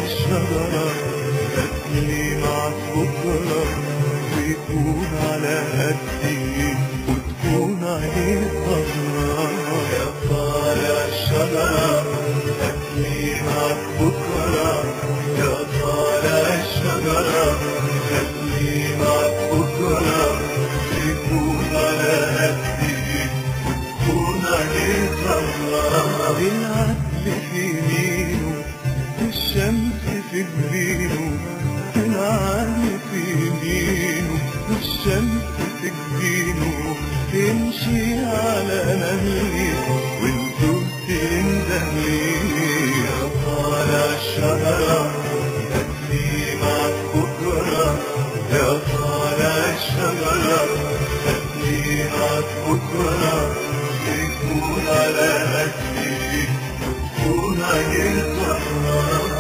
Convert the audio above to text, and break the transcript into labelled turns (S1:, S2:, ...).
S1: الشجرة تاكلي معاك بكرة ويكون على قدي وتكون عينيك خضرا. يا طالع الشجرة تاكلي معاك بكرة، يا طالع الشجرة تاكلي معاك بكرة ويكون على قدي وتكون عينيك خضرا. العدل في يمينه والشمس في جبينه، العدل في يمينه والشمس في جبينه، تمشي على مهلي وانتو بتندهلي. يا طالع الشجرة تاكلي معاك بكرة، يا طالع الشجرة تاكلي معاك بكرة يكون على قدي وتكون عينيك خضرا.